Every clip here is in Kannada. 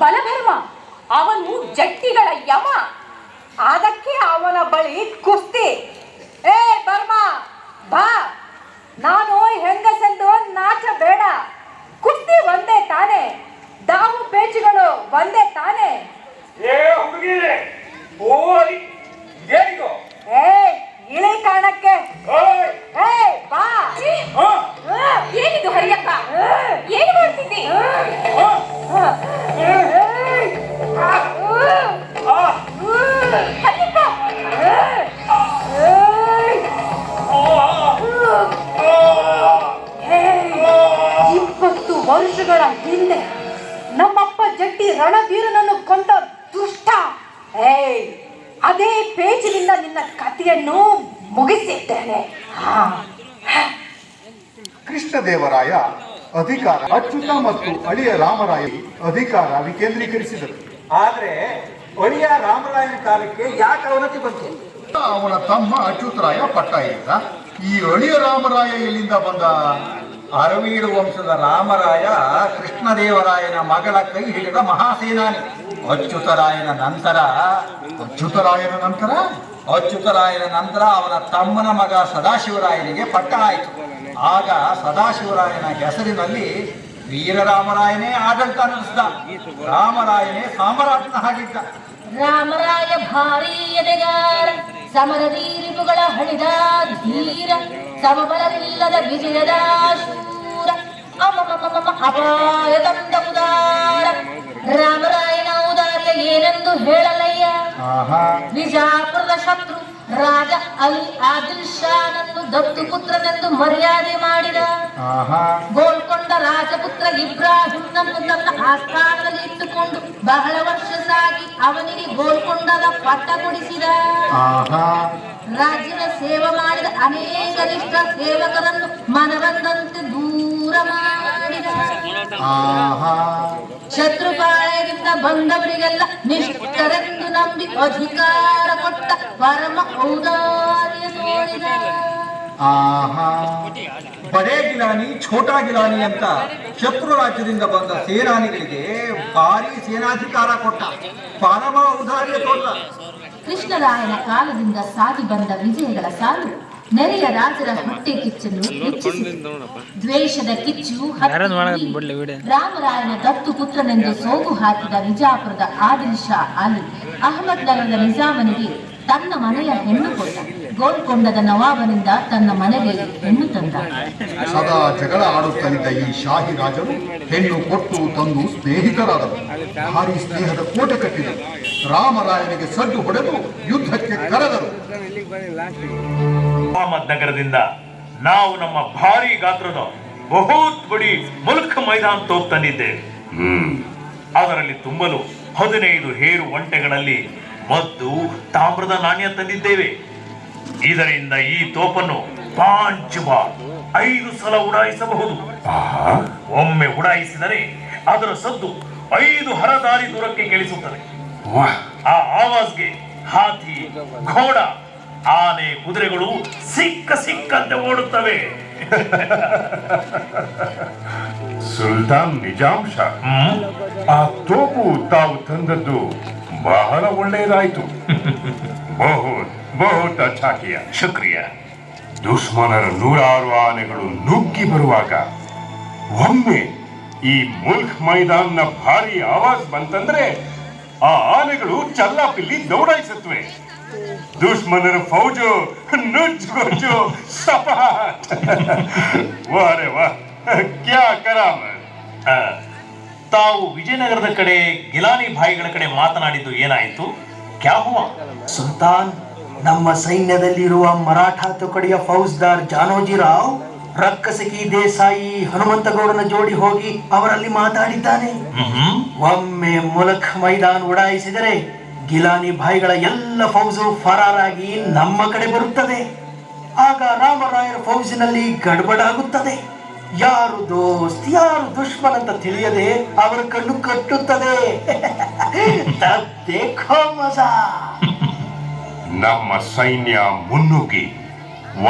ಬಲಭರ್ಮ, ಅವನು ಜಟ್ಟಿಗಳ ಯಮ. ಅದಕ್ಕೆ ಅವನ ಬಳಿ ಕುಸ್ತಿ. ಏ ಬರ್ಮ, ಬಾ. ನಾನು ಹೆಂಗಸೆಂದು ನಾಚ ಬೇಡ. ಕುಸ್ತಿ ಒಂದೇ ತಾನೆ, ದಾವು ಪೇಚುಗಳು ಒಂದೇ ತಾನೆ. ಏ ಇಳಿ ಕಾಣಕ್ಕೆ. ಬಾ. ಏನಿದು ಹರಿಯಪ್ಪ, ಏನು ಮಾಡ್ತಿದ್ದಿ? ಹರಿಯಪ್ಪ, 20 ವರ್ಷಗಳ ಹಿಂದೆ ನಮ್ಮಪ್ಪ ಜಟ್ಟಿ ರಣವೀರನನ್ನು ಕೊಂದ ದುಷ್ಟ. ಅದೇ ಪೇಜಿನಿಂದ ನಿನ್ನ ಕಥೆಯನ್ನು ಮುಗಿಸಿದ್ದೇನೆ. ಕೃಷ್ಣದೇವರಾಯ ಅಧಿಕಾರ ಅಚ್ಯುತ ಮತ್ತು ಅಳಿಯ ರಾಮರಾಯ ಅಧಿಕಾರ ವಿಕೇಂದ್ರೀಕರಿಸಿದರು. ಆದ್ರೆ ಅಳಿಯ ರಾಮರಾಯನ ಕಾಲಕ್ಕೆ ಯಾಕೆ ಅವನತಿ ಬಂತು? ಅವನ ತಮ್ಮ ಅಚ್ಯುತರಾಯ ಪಟ್ಟ ಇದ್ದ. ಈ ಅಳಿಯ ರಾಮರಾಯ ಎಲ್ಲಿಂದ ಬಂದ? ಅರವೀಡು ವಂಶದ ರಾಮರಾಯ ಕೃಷ್ಣದೇವರಾಯನ ಮಗಳ ಕೈ ಹಿಡಿದ ಮಹಾಸೇನಾನಿ. ಅಚ್ಯುತರಾಯನ ನಂತರ ಅವನ ತಮ್ಮನ ಮಗ ಸದಾಶಿವರಾಯನಿಗೆ ಪಟ್ಟ ಆಯಿತು. ಆಗ ಸದಾಶಿವರಾಯನ ಹೆಸರಿನಲ್ಲಿ ವೀರರಾಮರಾಯನೇ ಆಡಳಿತ ನಡೆಸಿದ. ರಾಮರಾಯನೇ ಸಾಮ್ರಾಜ್ಞ ಆಗಿದ್ದ. ರಾಮರಾಯ ಭಾರೀ ಎದೆಗಾರ, ಸಮರದಿ ರಿಪುಗಳ ಹಳಿದ ಧೀರ, ಸಮಬಲವಿಲ್ಲದ ವಿಜಯದ ಶೂರ, ಅಪಾಯದಂದ ಉದಾರ. ರಾಮರಾಯನ ಔದಾರ್ಯ ಏನೆಂದು ಹೇಳಲಯ್ಯ. ವಿಜಾಪುರದ ಶತ್ರು ರಾಜ ಅಲಿ ಆದಿಲ್ ಶಾನನ್ನು ದತ್ತು ಪುತ್ರನೆಂದು ಮರ್ಯಾದೆ ಮಾಡಿದ. ಗೋಲ್ಕೊಂಡ ರಾಜಪುತ್ರ ಇಬ್ರಾಹಿಂನನ್ನು ತನ್ನ ಆಸ್ಥಾನದಲ್ಲಿ ಇಟ್ಟುಕೊಂಡು ಬಹಳ ವರ್ಷ ಸಾಗಿ ಅವನಿಗೆ ಗೋಲ್ಕೊಂಡದ ಪಟ್ಟ ಕೊಡಿಸಿದ. ರಾಜ್ಯದ ಸೇವೆ ಮಾಡಿದ ಅನೇಕ ನಿಷ್ಠ ಸೇವಕರನ್ನು ಮನಬಂದಂತೆ ದೂರ ಮಾಡಿದ. ಶತ್ರುಪಾಯದಿಂದ ಬಂದವರಿಗೆಲ್ಲ ನಿಷ್ಠರೆಂದು ನಂಬಿ ಅಧಿಕಾರ ಕೊಟ್ಟ ಪರಮ ಔದಾರ್ಯ ತೋರಿದ. ಬಡೇ ಗಿಲಾನಿ ಛೋಟಾ ಗಿಲಾನಿ ಅಂತ ಶತ್ರು ರಾಜ್ಯದಿಂದ ಬಂದ ಸೇನಾನಿಗಳಿಗೆ ಭಾರಿ ಸೇನಾಧಿಕಾರ ಕೊಟ್ಟ, ಪರಮ ಔದಾರ್ಯ ತೋರಿದ. ಕೃಷ್ಣರಾಯನ ಕಾಲದಿಂದ ಸಾಗಿ ಬಂದ ವಿಜಯಗಳ ಸಾಲು ನೆರೆಯ ರಾಜರ ಹೊಟ್ಟೆ ಕಿಚ್ಚನ್ನು ಹೆಚ್ಚಿಸಿತು. ದ್ವೇಷದ ಕಿಚ್ಚು ರಾಮರಾಯನ ದತ್ತು ಪುತ್ರನೆಂದು ಸೋಗು ಹಾಕಿದ ವಿಜಾಪುರದ ಆದಿಲ್ ಶಾ ಅಲಿ ಅಹಮದ್ ನಗರದ ನಿಜಾಮನಿಗೆ ತನ್ನ ಮನೆಯ ಹೆಣ್ಣು ಕೊಟ್ಟ. ಗೋಲ್ಕೊಂಡದ ನವಾಬನಿಂದ ತನ್ನ ಮನೆಗೆ ಹೆಣ್ಣು ತಂದ. ಸದಾ ಜಗಳ ಆಡುತ್ತಲಿದ್ದ ಈ ಶಾಹಿ ರಾಜರು ಹೆಣ್ಣು ಕೊಟ್ಟು ತಂದು ಸ್ನೇಹಿತರಾದರು. ಭಾರಿ ಸ್ನೇಹದ ಕೋಟೆ ಕಟ್ಟಿದರು. ರಾಮರಾಯನಿಗೆ ಸಡ್ಡು ಹೊಡೆದು ಯುದ್ಧಕ್ಕೆ ಕರೆದರು. ಅಹಮದ್ ನಗರದಿಂದ ನಾವು ನಮ್ಮ ಭಾರಿ ಗಾತ್ರದ ಬಹುತ್ ಬಡಿ ಮುಲ್ಕ್ ಮೈದಾನ್ ತೋಪ್ ತಂದಿದ್ದೇವೆ. ಅದರಲ್ಲಿ ತುಂಬಲು 15 ಹೇರು ಒಂಟೆಗಳಲ್ಲಿ ಮದ್ದು ತಾಮ್ರದ ನಾಣ್ಯ ತಂದಿದ್ದೇವೆ. ಇದರಿಂದ ಈ ತೋಪನ್ನು 5 ಬಾರ್ 5 ಸಲ ಉಡಾಯಿಸಬಹುದು. ಒಮ್ಮೆ ಉಡಾಯಿಸಿದರೆ ಅದರ ಸದ್ದು 5 ಹರದಾರಿ ದೂರಕ್ಕೆ ಕೇಳಿಸುತ್ತದೆ. ಆ ಆವಾಜ್ಗೆ ಹಾತಿ, ಘೋಡ, ಆನೆ, ಕುದುರೆಗಳು ಸಿಕ್ಕಂತೆ ಓಡುತ್ತವೆ. ಸುಲ್ತಾನ್ ನಿಜಾಂ ಶಾ, ಆ ತೋಪು ತಾವು ತಂದದ್ದು ಬಹಳ ಒಳ್ಳೆಯದಾಯಿತು. ಬಹುತ್ ಅಚ್ಚಾ ಕಿಯಾ. ಶುಕ್ರಿಯಾ. ದುಶ್ಮನರ 106 ಆನೆಗಳು ನುಗ್ಗಿ ಬರುವಾಗ ಒಮ್ಮೆ ಈ ಮುಲ್ಕ್ ಮೈದಾನ್ನ ಭಾರಿ ಆವಾಜ್ ಬಂತಂದ್ರೆ ಆ ಆನೆಗಳು ಚಲ್ಲಾಪಿಲ್ಲಿ ದೌಡಾಯಿಸುತ್ತವೆ. ದುಶ್ಮನರ ಫೌಜು ನುಜ್ಜು ಸಪಾಟ್. ವಾರೆ ವಾ, ಕ್ಯಾ ಕರಾಮತ್. ತಾವು ವಿಜಯನಗರದ ಕಡೆ ಗಿಲಾನಿ ಭಾಯಿಗಳ ಕಡೆ ಮಾತನಾಡಿದ್ದು ಏನಾಯಿತು? ಕ್ಯಾ ಹುವಾ? ಸುಲ್ತಾನ್, ನಮ್ಮ ಸೈನ್ಯದಲ್ಲಿರುವ ಮರಾಠ ತುಕಡಿಯ ಫೌಜ್ದಾರ್ ಜಾನೋಜಿರಾವ್ ರಕ್ಕಸಕಿ ದೇಸಾಯಿ ಹನುಮಂತಗೌಡನ ಜೋಡಿ ಹೋಗಿ ಅವರಲ್ಲಿ ಮಾತಾಡಿದ್ದಾನೆ. ಒಮ್ಮೆ ಮುಲಕ್ ಮೈದಾನ್ ಉಡಾಯಿಸಿದರೆ ಗಿಲಾನಿ ಭಾಯಿಗಳ ಎಲ್ಲ ಫೌಜು ಫರಾರಾಗಿ ನಮ್ಮ ಕಡೆ ಬರುತ್ತದೆ. ಆಗ ರಾಮರಾಯರ ಫೌಜಿನಲ್ಲಿ ಗಡ್ಬಡಾಗುತ್ತದೆ. ಯಾರು ದೋಸ್ತ್ ಯಾರು ದುಶ್ಮನ್ ಅಂತ ತಿಳಿಯದೆ ಅವರ ಕಣ್ಣು ಕಟ್ಟುತ್ತದೆ. ದೇಖೋ ಮಜಾ. ನಮ್ಮ ಸೈನ್ಯ ಮುನ್ನುಗ್ಗಿ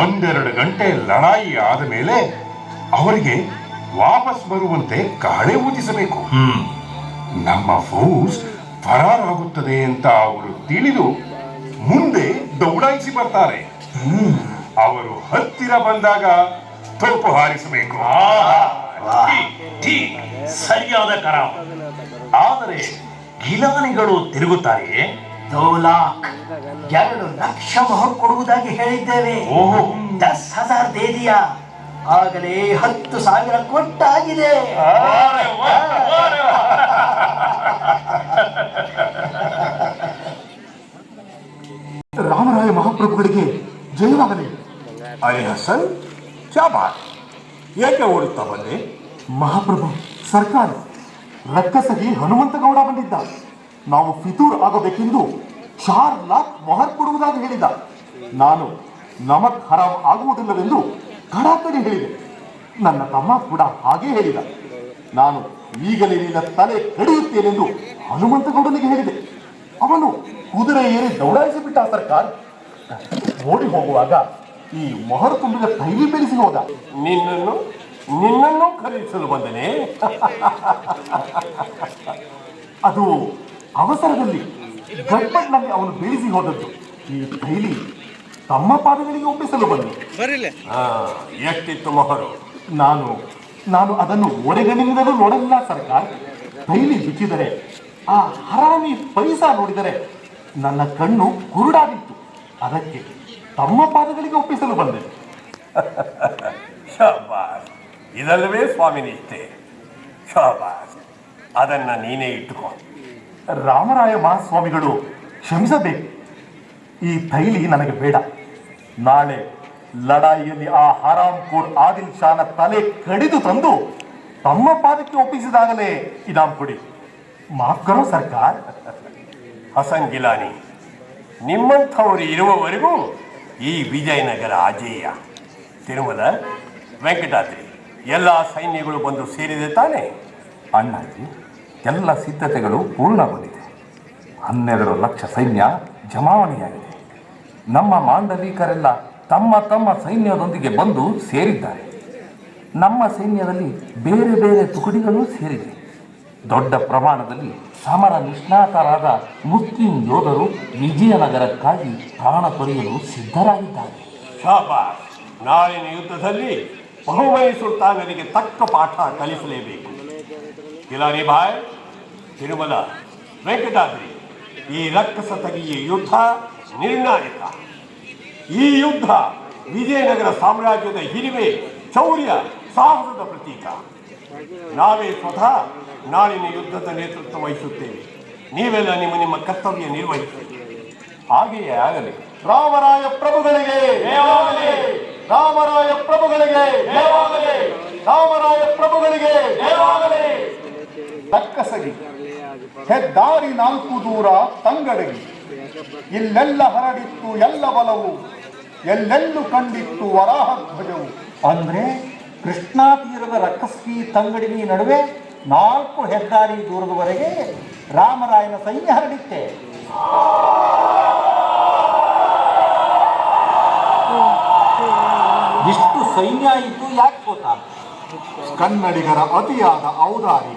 1-2 ಗಂಟೆ ಲಡಾಯಿ ಆದ ಮೇಲೆ ಅವರಿಗೆ ವಾಪಸ್ ಬರುವಂತೆ ಗಾಳಿ ಊದಿಸಬೇಕು. ನಮ್ಮ ಫೌಜ್ ಪರಾರಾಗುತ್ತದೆ ಅಂತ ಅವರು ತಿಳಿದು ಮುಂದೆ ದೌಡಾಯಿಸಿ ಬರ್ತಾರೆ. ಅವರು ಹತ್ತಿರ ಬಂದಾಗ ತೋಪು ಹಾರಿಸಬೇಕು. ಸರಿಯಾದ ಕರ. ಆದರೆ ಗಿಲಾನಿಗಳು ತಿರುಗುತ್ತಾರೆಯೇ? 2 लाख 2 ಲಕ್ಷ ಮೊಹರ್ ಕೊಡುವುದಾಗಿ ಹೇಳಿದ್ದೇವೆ. ಓಹೋ, 10,000 ದೇ ದಿಯಾ. ಆಗಲೇ 10,000 ಕೊಟ್ಟಾಗಿದೆ. ರಾಮರಾಯ ಮಹಾಪ್ರಭುಗಳಿಗೆ ಜಯವಾಗಲಿ. ಅರೆ ಹಸನ್, ಚಾಬಾರ್, ಏಕೆ ಓಡುತ್ತಾ ಬಂದೆ? ಮಹಾಪ್ರಭು, ಸರ್ಕಾರ ರಕ್ಕಸಗಿ ಹನುಮಂತಗೌಡ ಬಂದಿದ್ದ. ನಾವು ಫಿತೂರ್ ಆಗಬೇಕೆಂದು 4 लाख ಮೊಹರ್ ಕೊಡುವುದಾಗಿ ಹೇಳಿದ. ನಾನು ನಮಕ್ ಹರಾಮ್ ಆಗುವುದಿಲ್ಲವೆಂದು ಕಡಾಕಡಿ ಹೇಳಿದೆ. ನನ್ನ ತಮ್ಮ ಕೂಡ ಹಾಗೇ ಹೇಳಿದ. ನಾನು ಈಗಲೇ ನಿನ್ನ ತಲೆ ಕಡಿಯುತ್ತೇನೆಂದು ಹನುಮಂತಗೌಡನಿಗೆ ಹೇಳಿದೆ. ಅವನು ಕುದುರೆ ಏರಿ ದೌಡಾಯಿಸಿಬಿಟ್ಟ. ಸರ್ಕಾರ ಓಡಿ ಹೋಗುವಾಗ ಈ ಮೊಹರು ತುಂಬಿದ ತೈಲಿ ಬೆಳೆಸಿ ಹೋದ. ನಿನ್ನನ್ನು ಖರೀದಿಸಲು ಬಂದನೆ. ಅದು ಅವಸರದಲ್ಲಿ ಗಡ್ಬಡ್ನಲ್ಲಿ ಅವನು ಬೀಳಿಸಿ ಹೋದದ್ದು. ಈ ತೈಲಿ ತಮ್ಮ ಪಾದಗಳಿಗೆ ಒಪ್ಪಿಸಲು ಬಂದು. ಎಷ್ಟಿತ್ತು ಮೊಹರು? ನಾನು ಅದನ್ನು ಓರೆಗಣ್ಣಿನಿಂದಲೂ ನೋಡಲಿಲ್ಲ ಸರ್ಕಾರ. ತೈಲಿ ಬಿಚ್ಚಿದರೆ, ಆ ಹರಾಮಿ ಪೈಸಾ ನೋಡಿದರೆ ನನ್ನ ಕಣ್ಣು ಕುರುಡಾಗಿತ್ತು. ಅದಕ್ಕೆ ತಮ್ಮ ಪಾದಗಳಿಗೆ ಒಪ್ಪಿಸಲು ಬಂದೆ. ಶಾಬಾಸ್, ಇದಲ್ಲವೇ ಸ್ವಾಮಿ ನಿಷ್ಠೆ. ಶಾಬಾಸ್, ಅದನ್ನ ನೀನೇ ಇಟ್ಟುಕೋ. ರಾಮರಾಯ ಮಹಾಸ್ವಾಮಿಗಳು ಕ್ಷಮಿಸಬೇಕು. ಈ ತೈಲಿ ನನಗೆ ಬೇಡ. ನಾಳೆ ಲಡಾಯಿಯಲ್ಲಿ ಆ ಹರಾಮ್ಪುರ್ ಆದಿಲ್ ಶಾನ ತಲೆ ಕಡಿದು ತಂದು ತಮ್ಮ ಪಾದಕ್ಕೆ ಒಪ್ಪಿಸಿದಾಗಲೇ ಇನಾಮ್ ಕೊಡಿ. ಮಾಫ್ ಕರೋ ಸರ್ಕಾರ. ಹಸನ್ ಗಿಲಾನಿ, ನಿಮ್ಮಂಥವರು ಇರುವವರೆಗೂ ಈ ವಿಜಯನಗರ ಅಜೇಯ. ತಿರುಮಲ, ವೆಂಕಟಾದ್ರಿ ಎಲ್ಲ ಸೈನ್ಯಗಳು ಬಂದು ಸೇರಿದೆ ತಾನೆ? ಅಣ್ಣಾಜಿ, ಎಲ್ಲ ಸಿದ್ಧತೆಗಳು ಪೂರ್ಣಗೊಂಡಿದೆ. 12 ಲಕ್ಷ ಸೈನ್ಯ ಜಮಾವಣೆಯಾಗಿದೆ. ನಮ್ಮ ಮಾಂಡಲಿಕರೆಲ್ಲ ತಮ್ಮ ತಮ್ಮ ಸೈನ್ಯದೊಂದಿಗೆ ಬಂದು ಸೇರಿದ್ದಾರೆ. ನಮ್ಮ ಸೈನ್ಯದಲ್ಲಿ ಬೇರೆ ಬೇರೆ ತುಕಡಿಗಳು ಸೇರಿವೆ. ದೊಡ್ಡ ಪ್ರಮಾಣದಲ್ಲಿ ಸಮರ ನಿಷ್ಣಾತರಾದ ಮುಸ್ಲಿಂ ಯೋಧರು ವಿಜಯನಗರಕ್ಕಾಗಿ ಪ್ರಾಣ ತೊರೆಯಲು ಸಿದ್ಧರಾಗಿದ್ದಾರೆ. ಶಾಬಾಸ್, ನಾಳಿನ ಯುದ್ಧದಲ್ಲಿ ಬಹುಮೈ ಸುಲ್ತಾನರಿಗೆ ತಕ್ಕ ಪಾಠ ಕಲಿಸಲೇಬೇಕು. ಗಿಲಾನಿ ಭಾಯ್, ತಿರುಮಲ, ವೆಂಕಟಾದ್ರಿ, ಈ ರಕ್ಕಸ ತಗಿಯ ಯುದ್ಧ ನಿರ್ಣಾಯಕ. ಈ ಯುದ್ಧ ವಿಜಯನಗರ ಸಾಮ್ರಾಜ್ಯದ ಹಿರಿಮೆ, ಶೌರ್ಯ, ಸಾಹಸದ ಪ್ರತೀಕ. ನಾವೇ ಸ್ವತಃ ನಾಳಿನ ಯುದ್ಧದ ನೇತೃತ್ವ ವಹಿಸುತ್ತೇವೆ. ನೀವೆಲ್ಲ ನಿಮ್ಮ ಕರ್ತವ್ಯ ನಿರ್ವಹಿಸಿ. ಹಾಗೆಯೇ ಆಗಲಿ. ರಾಮರಾಯ ಪ್ರಭುಗಳಿಗೆ ಜಯವಾಗಲಿ. ರಾಮರಾಯ ಪ್ರಭುಗಳಿಗೆ ಜಯವಾಗಲಿ. ರಾಮರಾಯ ಪ್ರಭುಗಳಿಗೆ ಜಯವಾಗಲಿ. ತಕ್ಕಸಗಿ ಹೆದ್ದಾರಿ 4 ದೂರ ತಂಗಡಗಿ, ಇಲ್ಲೆಲ್ಲ ಹರಡಿತ್ತು ಎಲ್ಲ ಬಲವು, ಎಲ್ಲೆಲ್ಲೂ ಕಂಡಿತ್ತು ವರಾಹ ಧ್ವಜವು. ಅಂದ್ರೆ ಕೃಷ್ಣಾ ತೀರದ ರಕ್ಕಸ್ಗಿ ತಂಗಡಿಗಿ ನಡುವೆ 4 ಹೆದ್ದಾರಿ ದೂರದವರೆಗೆ ರಾಮರಾಯನ ಸೈನ್ಯ ಹರಡಿತ್ತೆ. ಇಷ್ಟು ಸೈನ್ಯ ಇದ್ದು ಯಾಕೆ ಗೊತ್ತಾ? ಕನ್ನಡಿಗರ ಅತಿಯಾದ ಔದಾರ್ಯ,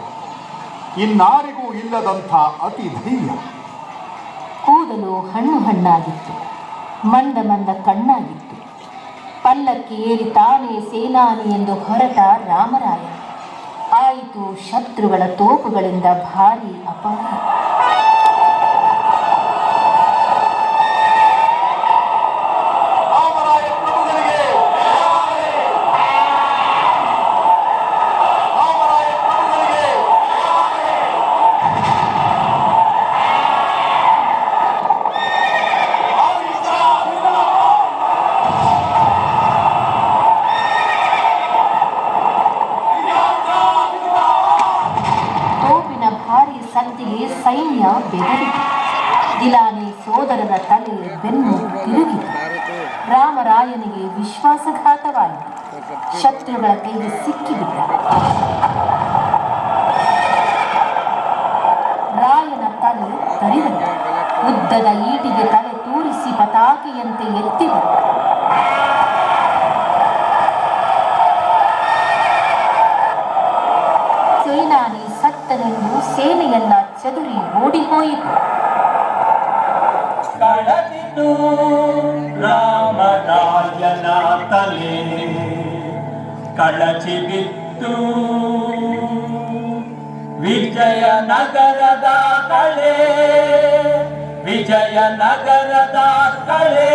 ಇನ್ನಾರಿಗೂ ಇಲ್ಲದಂಥ ಅತಿ ಧೈರ್ಯ. ಕೂದಲು ಹಣ್ಣು ಹಣ್ಣಾಗಿತ್ತು, ಮಂದ ಮಂದ ಕಣ್ಣಾಗಿತ್ತು. ಪಲ್ಲಕ್ಕಿ ಏರಿ ತಾನೇ ಸೇನಾನಿ ಎಂದು ಹೊರಟ ರಾಮರಾಯ. ಆಯಿತು ಶತ್ರುಗಳ ತೋಪುಗಳಿಂದ ಭಾರೀ ಅಪಾಯ. ಸದ್ದಿಗೆ ಸೈನ್ಯ ಬೆದರಿತು. ಗಿಲಾನಿ ಸೋದರರ ತಲೆ ಬೆನ್ನು ತಿರುಗಿತು. ರಾಮರಾಯನಿಗೆ ವಿಶ್ವಾಸಘಾತವಾಯಿತು. ಶತ್ರುಗಳ ಕೈಗೆ ಸಿಕ್ಕಿಬಿಟ್ಟ. ರಾಯನ ತಲೆ ತರಿದರು. ಉದ್ದದ ಈಟಿಗೆ ತಲೆ ತೂರಿಸಿ ಪತಾಕೆಯಂತೆ ಎತ್ತಿದರು. ಸೇನಾನಿ ಸತ್ತ ಸತ್ತನೆಂದು ಸೇನೆಯೆಲ್ಲ ಚದುರಿ ಓಡಿ ಹೋಯಿತು. ಕಳದಿತು ರಾಮರಾಯನ ತಲೆ ಕಳಚಿ ಬಿತ್ತು ವಿಜಯನಗರದ ಕಳೆ, ವಿಜಯನಗರದ ಕಳೆ.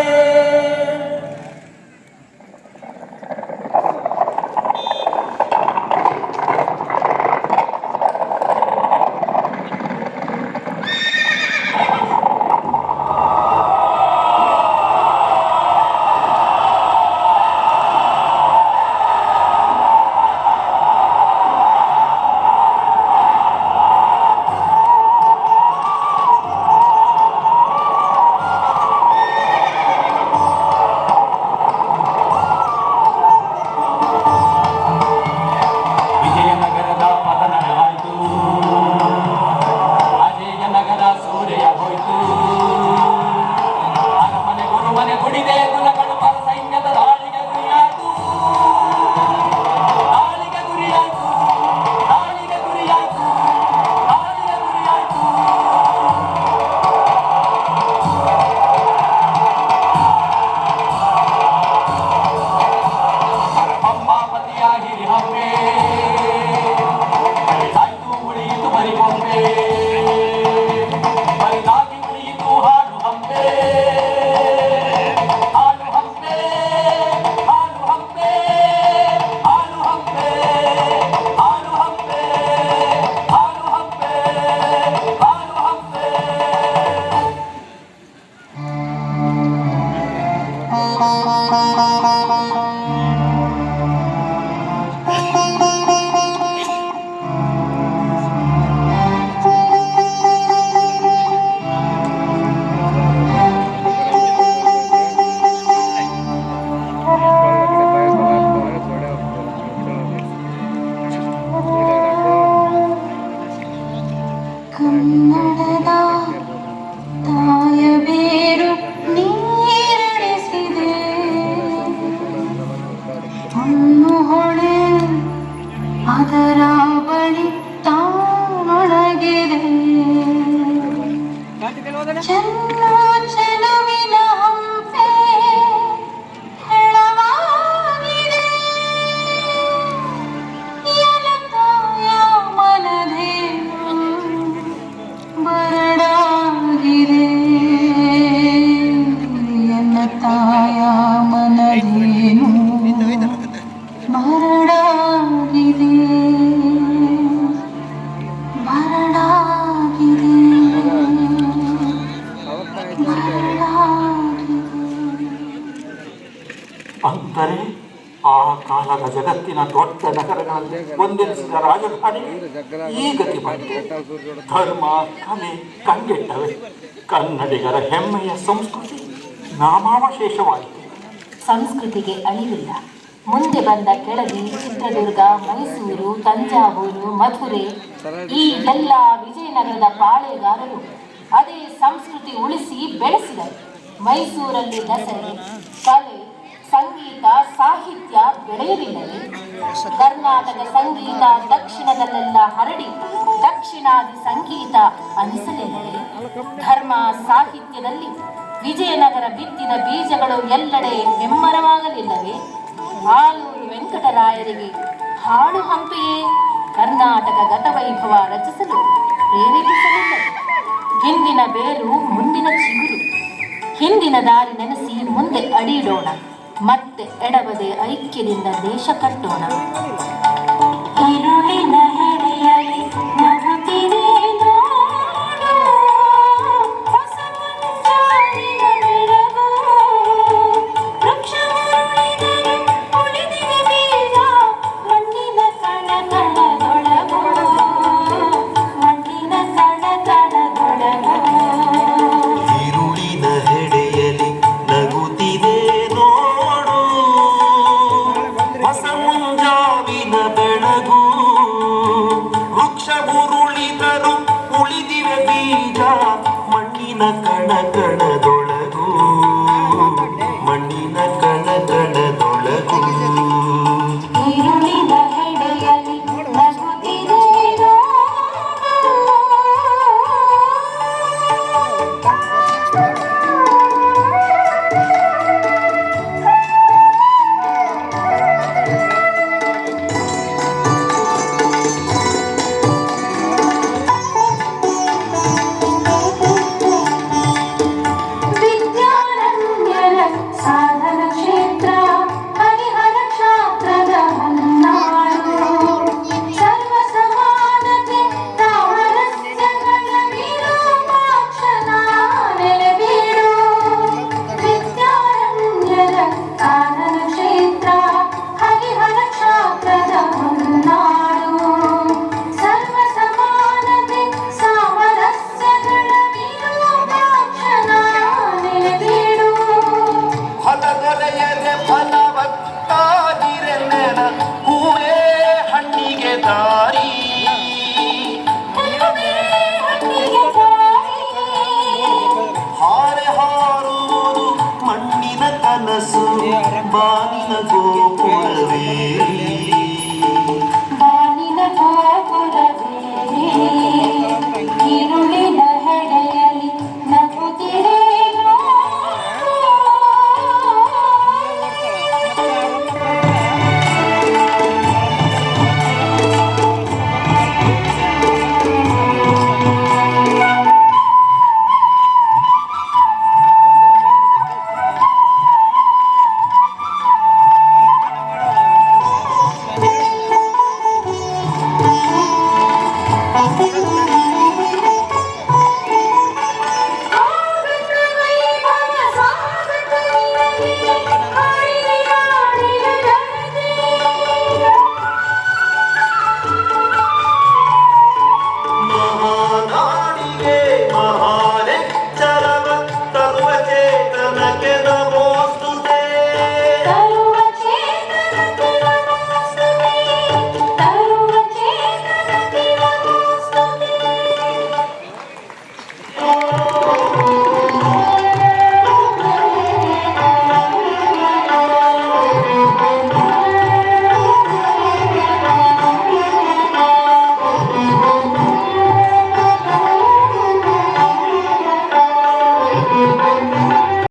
ಅಂದರೆ ಆ ಕಾಲದ ಜಗತ್ತಿನ ದೊಡ್ಡ ನಗರಗಳಲ್ಲಿ ಒಂದೆನಿಸಿದ ರಾಜಧಾನಿ ಈ ಗತಿ ಬಂತು. ಧರ್ಮ ಕಲೆ ಕಂಗೆಟ್ಟವೆ. ಕನ್ನಡಿಗರ ಹೆಮ್ಮೆಯ ಸಂಸ್ಕೃತಿ ನಾಮಾವಶೇಷವಾಯಿತು. ಸಂಸ್ಕೃತಿಗೆ ಅಳಿವಿಲ್ಲ. ಮುಂದೆ ಬಂದ ಕೆಳದಿ, ಚಿತ್ರದುರ್ಗ, ಮೈಸೂರು, ತಂಜಾವೂರು, ಮಧುರೆ ಈ ಎಲ್ಲ ವಿಜಯನಗರದ ಪಾಳೆಗಾರರು ಅದೇ ಸಂಸ್ಕೃತಿ ಉಳಿಸಿ ಬೆಳೆಸಿದರು. ಮೈಸೂರಲ್ಲಿ ದಸರೆ, ಕಲೆ, ಸಂಗೀತ, ಸಾಹಿತ್ಯ ಬೆಳೆಯಲಿಲ್ಲವೇ? ಕರ್ನಾಟಕ ಸಂಗೀತ ದಕ್ಷಿಣದಲ್ಲೆಲ್ಲ ಹರಡಿ ದಕ್ಷಿಣಾದಿ ಸಂಗೀತ ಅನಿಸಲಿಲ್ಲವೇ? ಧರ್ಮ ಸಾಹಿತ್ಯದಲ್ಲಿ ವಿಜಯನಗರ ಬಿತ್ತಿದ ಬೀಜಗಳು ಎಲ್ಲೆಡೆ ಹೆಮ್ಮರವಾಗಲಿಲ್ಲವೇ? ಆಲೂರು ವೆಂಕಟರಾಯರಿಗೆ ಹಾಡು ಹಂಪೆಯೇ ಕರ್ನಾಟಕ ಗತವೈಭವ ರಚಿಸಲು ಪ್ರೇರೇಪಿಸಲಿಲ್ಲವೇ? ಹಿಂದಿನ ಬೇರು ಮುಂದಿನ ಚಿಗುರು. ಹಿಂದಿನ ದಾರಿ ನೆನೆಸಿ ಮುಂದೆ ಅಡಿಯಿಡೋಣ. ಮತ್ತೆ ಎಡಬದೆ ಐಕ್ಯದಿಂದ ದೇಶ ಕಟ್ಟೋಣ. ഇരുളിನ ಹೆಡೆಯಲ್ಲಿ ನಗುತ್ತಿದೆ ನೋಡು, ಹೊಸ ಮುಂಜಾವಿನ ಬೆಳಗು, ವೃಕ್ಷವುಳಿದರು ಉಳಿದಿವೆ ಬೀಜ, ಮಣ್ಣಿನ ಕಣಕಣದೊಳಗು, ಮಣ್ಣಿನ ಕಣಕಣದೊಳಗು. ഇരുളിನ ಹೆಡೆಯಲ್ಲಿ ನಗುತ್ತಿದೆ ನೋಡು, ಹೊಸ ಮುಂಜಾವಿನ ಬೆಳಗು, ವೃಕ್ಷ ಉರುಳಿದರು ಉಳಿದಿವೆ ಬೀಜ, ಮಣ್ಣಿನ ಕಣಕಣದೊಳಗು, ಮಣ್ಣಿನ ಕಣಕಣದೊಳಗು. ഇരുളിನ ಹೆಡೆಯಲ್ಲಿ ನಗುತ್ತಿದೆ ನೋಡು, ಠಠಠಠ